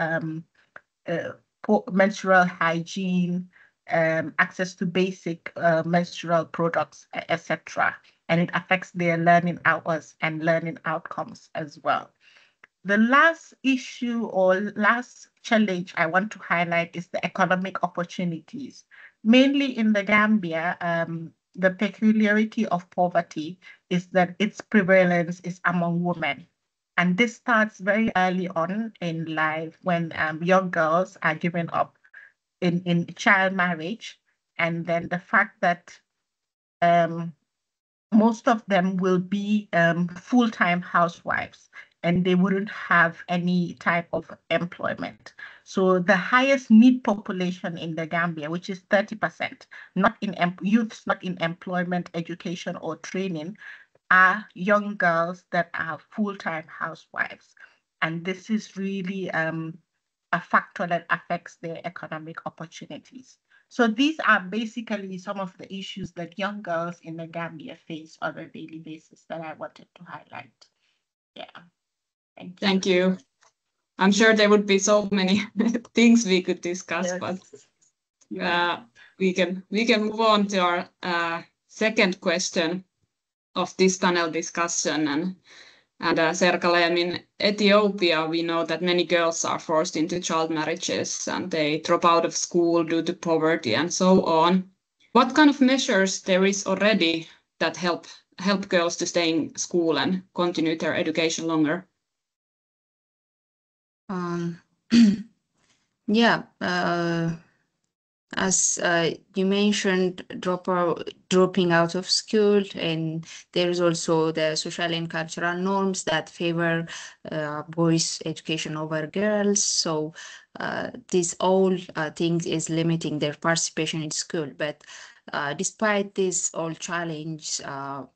hygiene, access to basic menstrual products, etc. And it affects their learning hours and learning outcomes as well. The last issue or last challenge I want to highlight is the economic opportunities. Mainly in the Gambia, the peculiarity of poverty is that its prevalence is among women. And this starts very early on in life when young girls are given up in child marriage, and then the fact that most of them will be full-time housewives and they wouldn't have any type of employment. So the highest need population in the Gambia, which is 30%, youths not in employment, education, or training, are young girls that are full-time housewives. And this is really a factor that affects their economic opportunities. So these are basically some of the issues that young girls in the Gambia face on a daily basis that I wanted to highlight. Yeah. Thank you.
Thank you. I'm sure there would be so many things we could discuss, yes. But we can move on to our second question of this panel discussion. And Serkalem, in Ethiopia, we know that many girls are forced into child marriages and they drop out of school due to poverty and so on. What kind of measures there is already that help girls to stay in school and continue their education longer?
Yeah, as you mentioned, dropping out of school, and there is also the social and cultural norms that favor boys' education over girls. So this all things is limiting their participation in school. But despite this all challenge,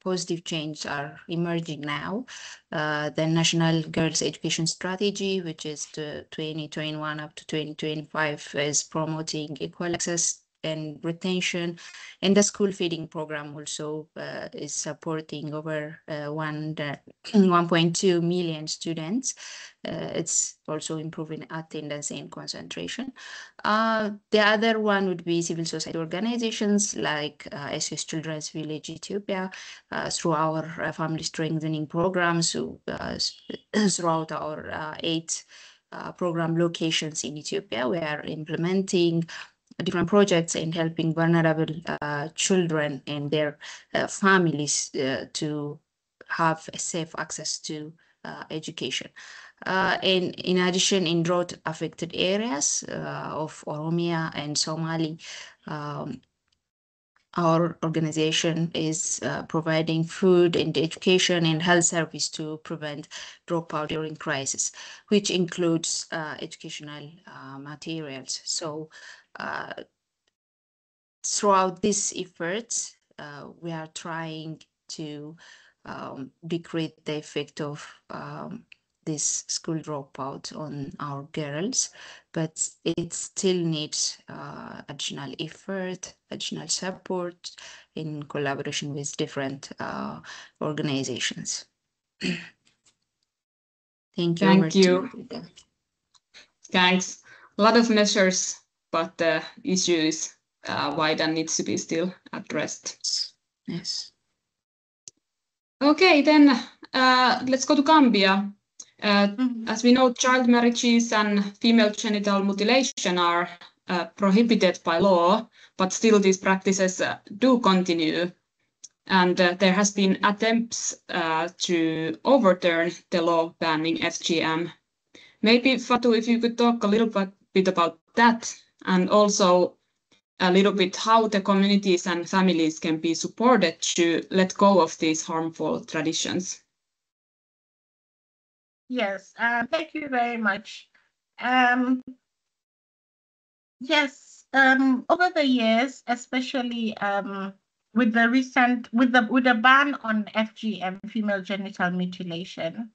positive change are emerging now. The National Girls Education Strategy, which is the 2021 up to 2025, is promoting equal access and retention. And the school feeding program also is supporting over 1.2 million students. It's also improving attendance and concentration. The other one would be civil society organizations like SOS Children's Village Ethiopia, through our family strengthening programs, throughout our 8 program locations in Ethiopia. We are implementing different projects and helping vulnerable children and their families to have a safe access to education. And in addition, in drought-affected areas of Oromia and Somali, our organization is providing food and education and health service to prevent dropout during crisis, which includes educational materials. So throughout these efforts, we are trying to decrease the effect of this school dropout on our girls, but it still needs additional effort, additional support in collaboration with different organizations. Thank you.
Thank you. Thanks. A lot of measures, but the issue is wide and needs to be still addressed.
Yes.
Okay, then let's go to Gambia. As we know, child marriages and female genital mutilation are prohibited by law, but still these practices do continue. And there has been attempts to overturn the law banning FGM. Maybe, Fatu, if you could talk a little bit about that, and also a little bit how the communities and families can be supported to let go of these harmful traditions.
Yes, thank you very much. Yes, over the years, especially with the ban on FGM, female genital mutilation,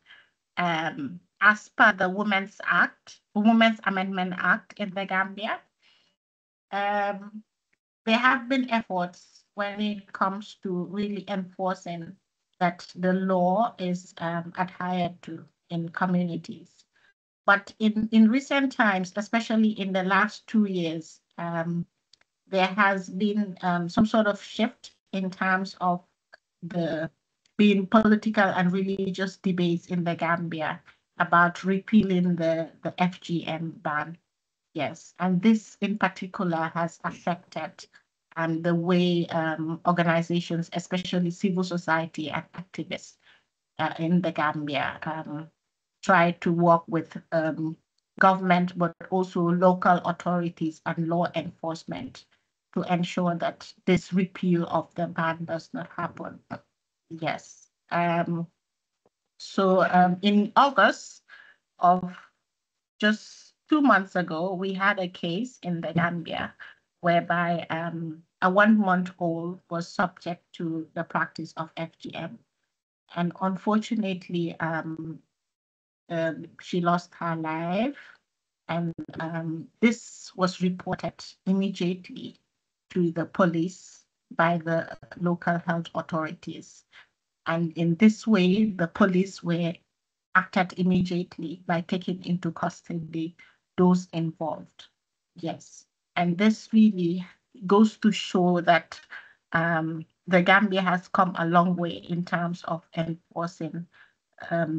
as per the Women's Amendment Act in the Gambia, there have been efforts when it comes to really enforcing that the law is adhered to in communities. But in recent times, especially in the last 2 years, there has been some sort of shift in terms of the being political and religious debates in the Gambia about repealing the FGM ban. Yes, and this in particular has affected the way organizations, especially civil society and activists in the Gambia, try to work with government, but also local authorities and law enforcement to ensure that this repeal of the ban does not happen. Yes. So in August of just 2 months ago, we had a case in the Gambia whereby a 1-month-old was subject to the practice of FGM. And unfortunately, she lost her life, and this was reported immediately to the police by the local health authorities. And in this way, the police acted immediately by taking into custody those involved. Yes, and this really goes to show that the Gambia has come a long way in terms of enforcing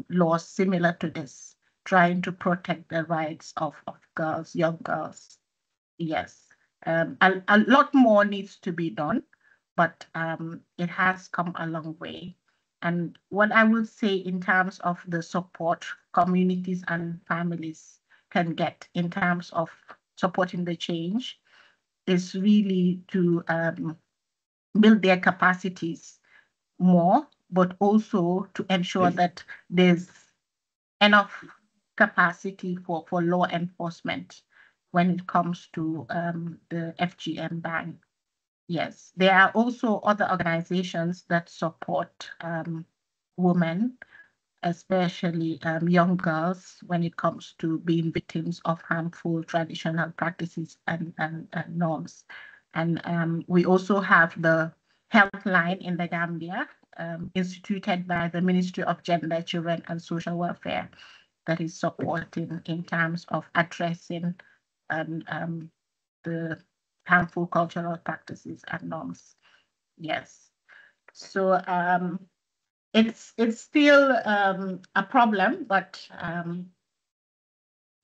laws similar to this, trying to protect the rights of girls, young girls. Yes, a lot more needs to be done, but it has come a long way. And what I would say in terms of the support communities and families can get in terms of supporting the change is really to build their capacities more, but also to ensure that there's enough capacity for law enforcement when it comes to the FGM ban. Yes, there are also other organizations that support women, especially young girls, when it comes to being victims of harmful traditional practices and norms. And we also have the helpline in the Gambia, instituted by the Ministry of Gender, Children and Social Welfare, that is supporting in terms of addressing the harmful cultural practices and norms. Yes. So it's still a problem, but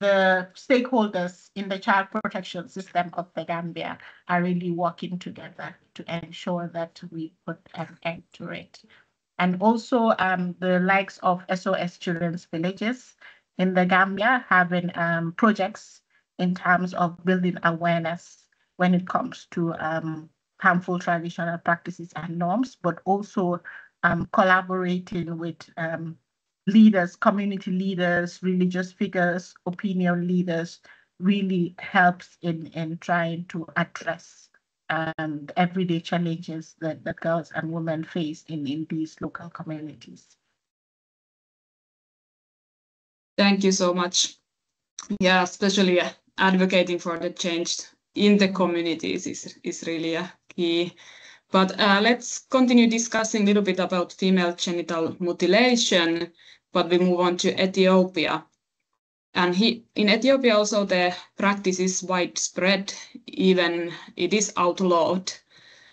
the stakeholders in the child protection system of the Gambia are really working together to ensure that we put an end to it. And also the likes of SOS Children's Villages in the Gambia having projects in terms of building awareness when it comes to harmful traditional practices and norms, but also collaborating with leaders, community leaders, religious figures, opinion leaders, really helps in trying to address everyday challenges that girls and women face in these local communities.
Thank you so much. Yeah, especially advocating for the change in the communities is really a key. But let's continue discussing a little bit about female genital mutilation, but we move on to Ethiopia. And in Ethiopia also the practice is widespread, even it is outlawed.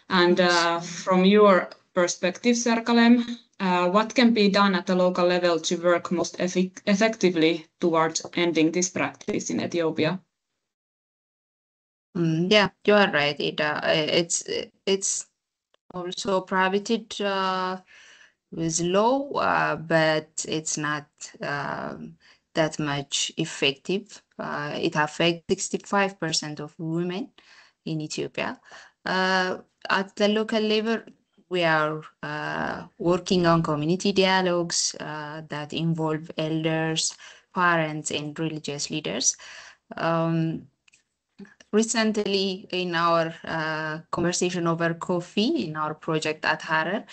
And from your perspective, Serkalem, what can be done at the local level to work most effectively towards ending this practice in Ethiopia?
Yeah, you are right. It's also prohibited with law, but it's not that much effective. It affects 65% of women in Ethiopia. At the local level, we are working on community dialogues that involve elders, parents, and religious leaders. Recently, in our conversation over coffee in our project at Harar,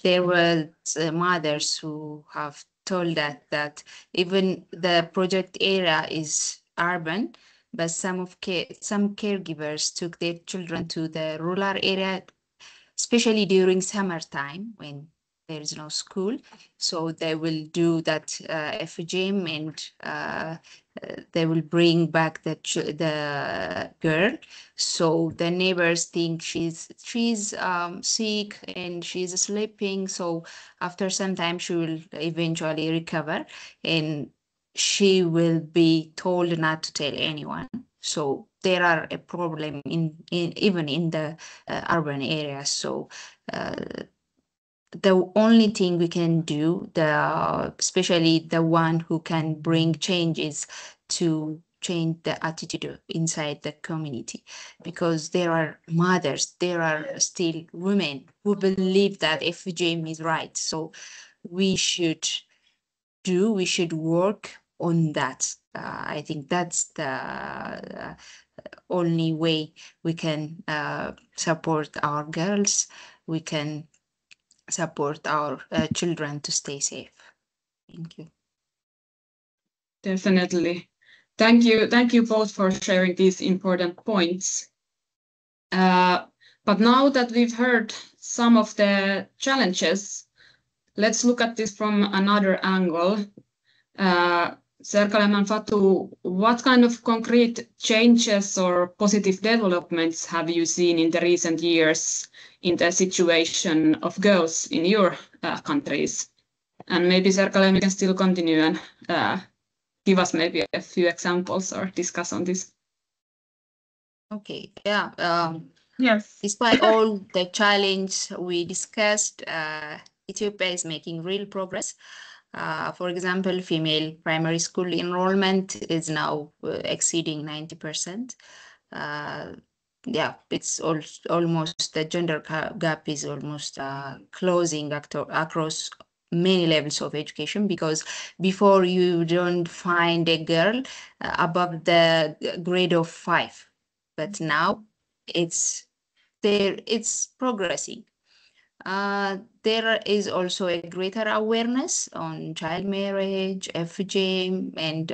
there were mothers who have told us that even the project area is urban, but some caregivers took their children to the rural area, especially during summertime when there is no school. So they will do that FGM and they will bring back the girl. So the neighbors think she's sick and she's sleeping. So after some time, she will eventually recover and she will be told not to tell anyone. So there are a problem even in the urban areas. So the only thing we can do, especially the one who can bring changes to change the attitude inside the community, because there are mothers, there are still women who believe that FGM is right. So we should work on that. I think that's the only way we can support our girls. We can support our children to stay safe. Thank you.
Definitely. Thank you both for sharing these important points. But now that we've heard some of the challenges, let's look at this from another angle. Serkalem and Fatu, what kind of concrete changes or positive developments have you seen in the recent years in the situation of girls in your countries? And maybe Serkalem, you can still continue and give us maybe a few examples or discuss on this.
Okay, yeah.
Yes.
Despite all the challenge we discussed, Ethiopia is making real progress. For example, female primary school enrollment is now exceeding 90%. Yeah, it's almost the gender gap is almost closing across many levels of education, because before you don't find a girl above the grade of 5, but now it's progressing. There is also a greater awareness on child marriage, FGM, and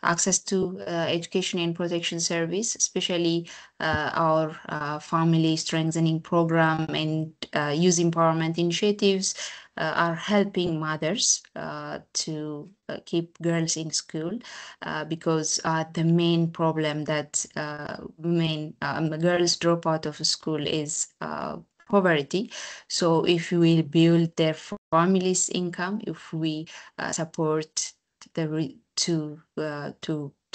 access to education and protection service, especially our family strengthening program and youth empowerment initiatives are helping mothers to keep girls in school because the main problem that girls drop out of school is poverty. So if we build their family's income, if we support to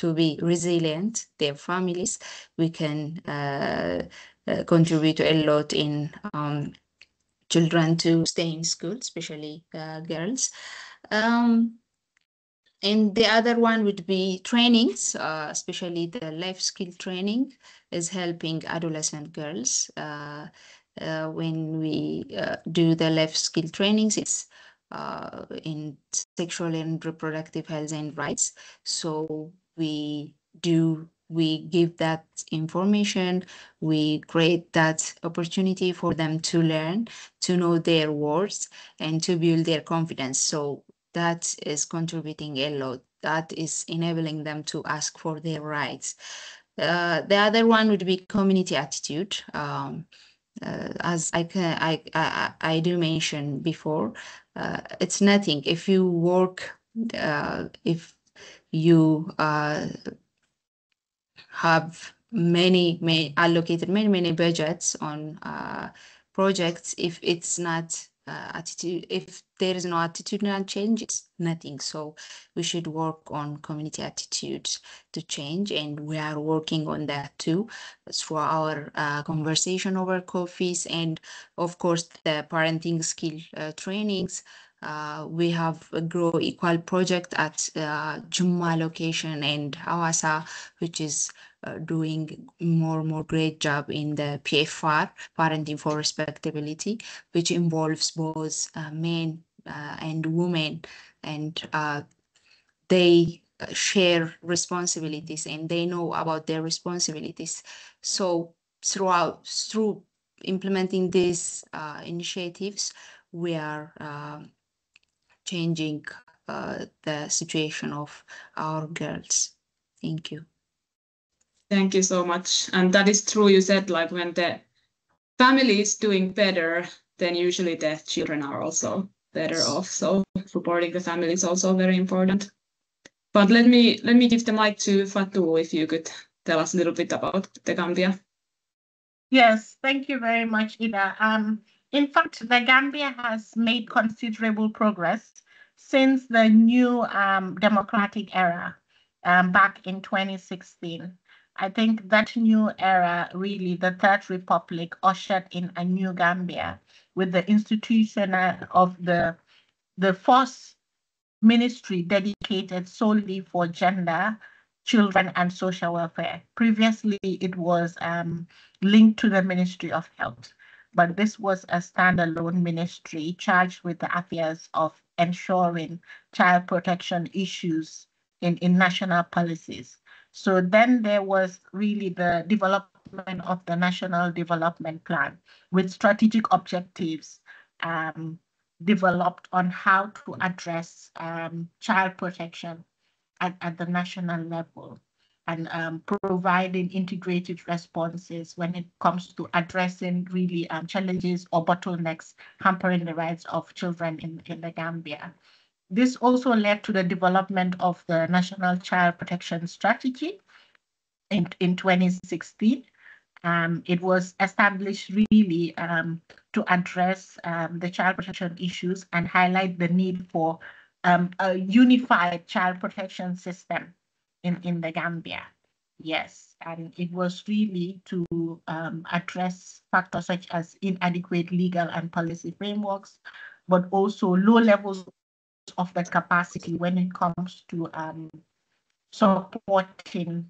be resilient, their families, we can contribute a lot in children to stay in school, especially girls. And the other one would be trainings, especially the life skill training is helping adolescent girls. When we do the life skill trainings, it's in sexual and reproductive health and rights. So we give that information, we create that opportunity for them to learn, to know their words, and to build their confidence. So that is contributing a lot. That is enabling them to ask for their rights. The other one would be community attitude. As I do mention before, it's nothing if you work, if you have allocated many budgets on projects. If it's not attitude, if there is no attitudinal change, it's nothing. So we should work on community attitudes to change, and we are working on that too through our conversation over coffees, and of course the parenting skill trainings. We have a Grow Equal project at Jumma location and Hawassa, which is doing more great job in the PFR, Parenting for Respectability, which involves both men and women, and they share responsibilities and they know about their responsibilities. So through implementing these initiatives, we are changing the situation of our girls. Thank you.
Thank you so much. And that is true. You said like when the family is doing better, then usually the children are also better off. So supporting the family is also very important. But let me give the mic to Fatou, if you could tell us a little bit about the Gambia.
Yes, thank you very much, Ida. In fact, the Gambia has made considerable progress since the new democratic era back in 2016. I think that new era, really, the Third Republic ushered in a new Gambia with the institution of the first ministry dedicated solely for gender, children, and social welfare. Previously, it was linked to the Ministry of Health, but this was a standalone ministry charged with the affairs of ensuring child protection issues in national policies. So then there was really the development of the National Development Plan with strategic objectives developed on how to address child protection at the national level, and providing integrated responses when it comes to addressing really challenges or bottlenecks hampering the rights of children in the Gambia. This also led to the development of the National Child Protection Strategy in 2016. It was established really to address the child protection issues and highlight the need for a unified child protection system in the Gambia. Yes, and it was really to address factors such as inadequate legal and policy frameworks, but also low levels of the capacity when it comes to supporting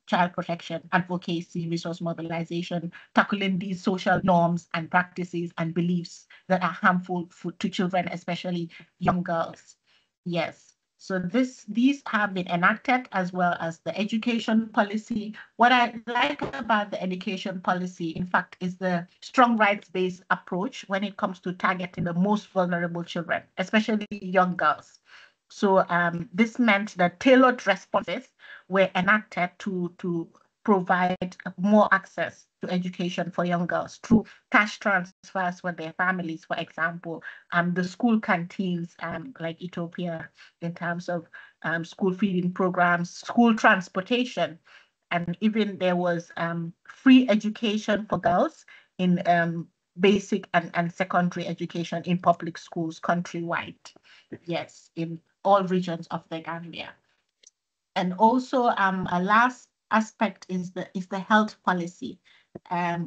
child protection, advocacy, resource mobilization, tackling these social norms and practices and beliefs that are harmful to children, especially young girls. Yes. So these have been enacted, as well as the education policy. What I like about the education policy, in fact, is the strong rights-based approach when it comes to targeting the most vulnerable children, especially young girls. So this meant that tailored responses were enacted to provide more access to education for young girls through cash transfers for their families, for example, the school canteens like Ethiopia, in terms of school feeding programs, school transportation, and even there was free education for girls in basic and secondary education in public schools countrywide. Yes, in all regions of the Gambia. And also a last aspect is the health policy,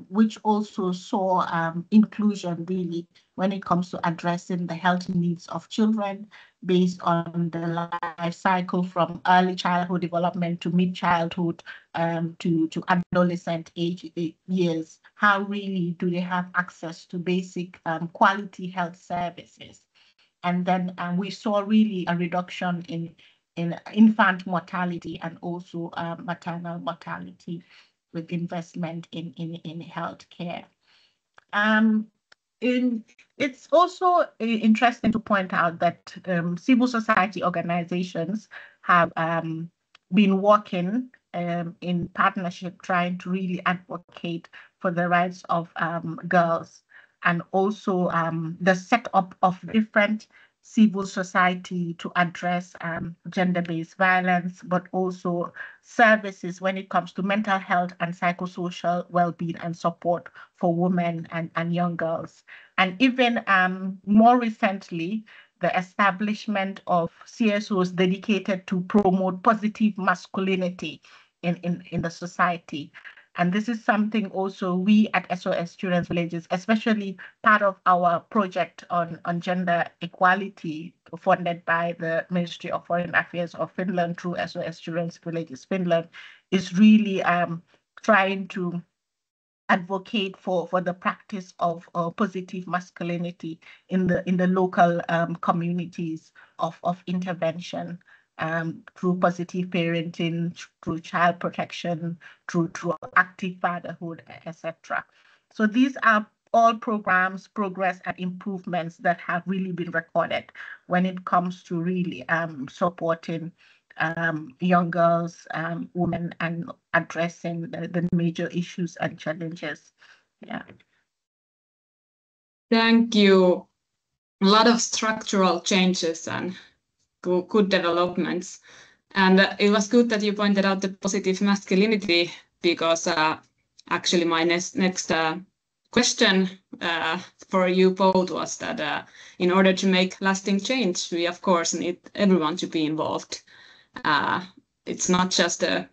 which also saw inclusion really when it comes to addressing the health needs of children based on the life cycle from early childhood development to mid-childhood to adolescent age years. How really do they have access to basic quality health services? And then we saw really a reduction in infant mortality and also maternal mortality with investment in healthcare. It's also interesting to point out that civil society organizations have been working in partnership, trying to really advocate for the rights of girls, and also the setup of different civil society to address gender-based violence, but also services when it comes to mental health and psychosocial well-being and support for women and young girls. And even more recently, the establishment of CSOs dedicated to promote positive masculinity in the society. And this is something also we at SOS Children's Villages, especially part of our project on gender equality funded by the Ministry of Foreign Affairs of Finland through SOS Children's Villages Finland, is really trying to advocate for the practice of positive masculinity in the local communities of intervention, through positive parenting, through child protection, through active fatherhood, etc. So these are all programs, progress, and improvements that have really been recorded when it comes to really supporting young girls, women, and addressing the major issues and challenges. Yeah.
Thank you. A lot of structural changes and good developments. And it was good that you pointed out the positive masculinity, because actually my next question for you both was that in order to make lasting change, we of course need everyone to be involved. It's not just the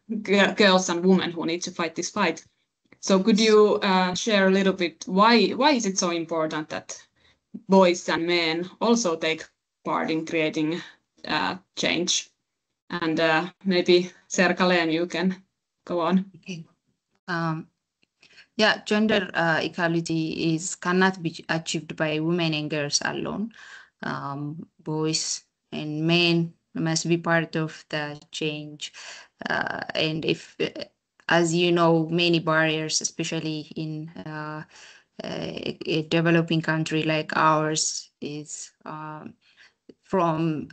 girls and women who need to fight this fight. So could you share a little bit why is it so important that boys and men also take part in creating change? And maybe Serka-Leen, you can go on.
Okay. Yeah, gender equality cannot be achieved by women and girls alone. Boys and men must be part of the change. And if, as you know, many barriers, especially in a developing country like ours, is from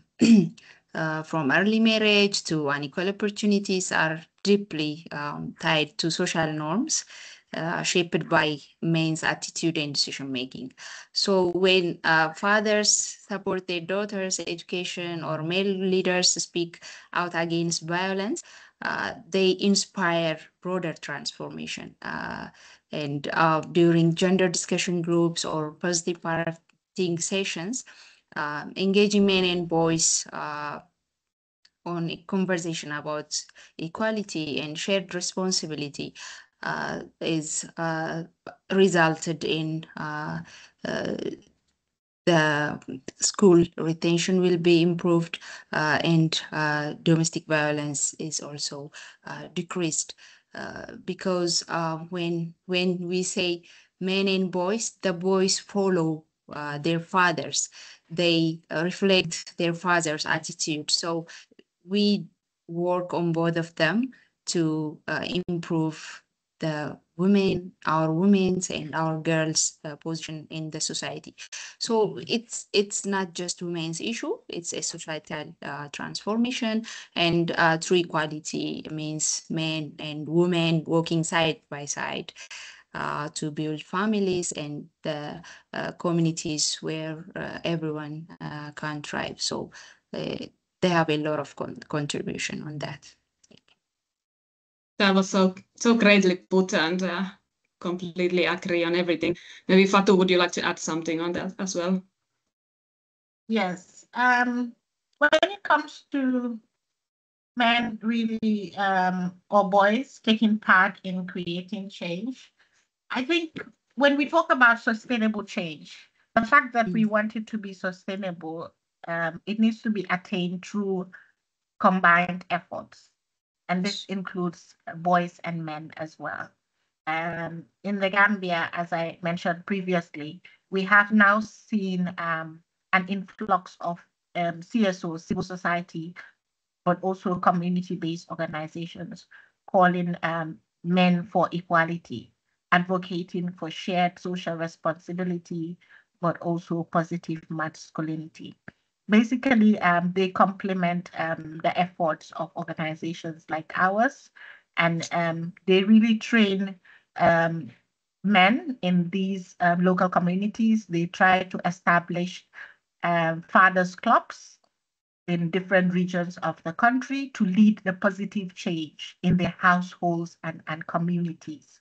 early marriage to unequal opportunities, are deeply tied to social norms shaped by men's attitude and decision making. So when fathers support their daughters' education, or male leaders speak out against violence, they inspire broader transformation. And during gender discussion groups or positive parenting sessions, engaging men and boys on a conversation about equality and shared responsibility is resulted in the school retention will be improved, and domestic violence is also decreased, because when we say men and boys, the boys follow their fathers. they reflect their father's attitude. So we work on both of them to improve the women, our women's and our girls' position in the society. So it's not just women's issue; it's a societal transformation. And true equality means men and women working side by side to build families and the communities where everyone can thrive. So they have a lot of contribution on that.
That was so greatly put, and completely agree on everything. Maybe Fatu, would you like to add something on that as well?
Yes. When it comes to men really or boys taking part in creating change, I think when we talk about sustainable change, the fact that we want it to be sustainable, it needs to be attained through combined efforts. And this includes boys and men as well. In the Gambia, as I mentioned previously, we have now seen an influx of CSO, civil society, but also community-based organizations calling men for equality, advocating for shared social responsibility, but also positive masculinity. Basically, they complement the efforts of organizations like ours, and they really train men in these local communities. They try to establish fathers' clubs in different regions of the country to lead the positive change in their households and communities.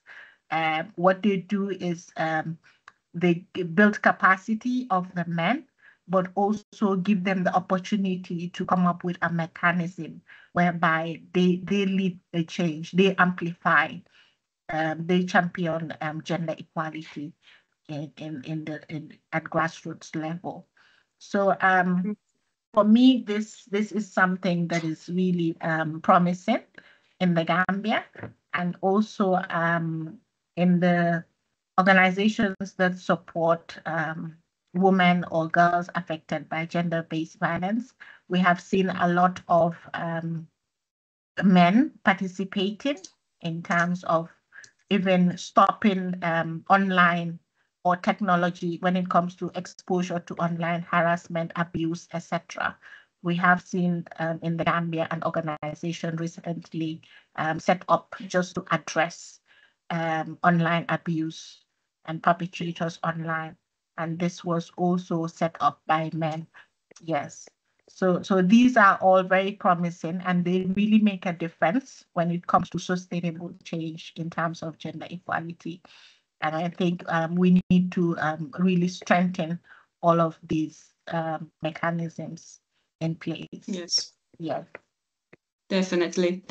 What they do is they build capacity of the men, but also give them the opportunity to come up with a mechanism whereby they lead the change, they amplify, they champion gender equality at grassroots level. So for me, this is something that is really promising in the Gambia, and also in the organizations that support women or girls affected by gender-based violence. We have seen a lot of men participating in terms of even stopping online or technology when it comes to exposure to online harassment, abuse, etc. We have seen in the Gambia an organization recently set up just to address online abuse and perpetrators online. And this was also set up by men. Yes. So these are all very promising, and they really make a difference when it comes to sustainable change in terms of gender equality. And I think we need to really strengthen all of these mechanisms in place.
Yes.
Yes.
Definitely.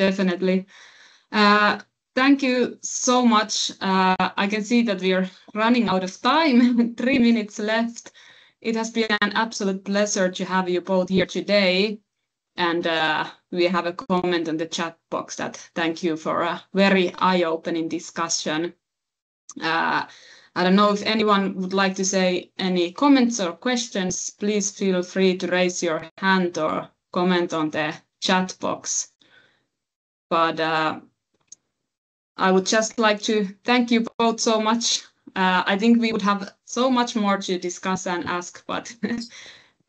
Thank you so much. I can see that we are running out of time, 3 minutes left. It has been an absolute pleasure to have you both here today. And we have a comment on the chat box that thank you for a very eye-opening discussion. I don't know if anyone would like to say any comments or questions. Please feel free to raise your hand or comment on the chat box. But I would just like to thank you both so much. I think we would have so much more to discuss and ask, but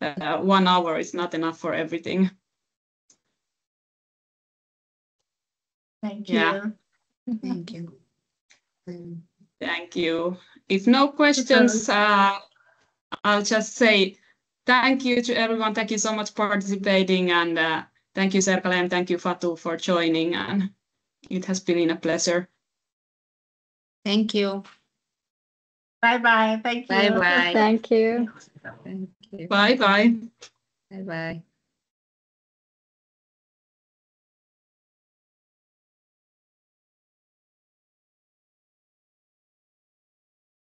1 hour is not enough for everything.
Thank you.
Yeah.
Thank you.
Thank you. If no questions, I'll just say thank you to everyone. Thank you so much for participating, and thank you, Serkalem. Thank you, Fatu, for joining, and it has been a pleasure.
Thank you.
Bye-bye. Thank you.
Bye-bye.
Thank you.
Thank you.
Bye-bye.
Bye-bye.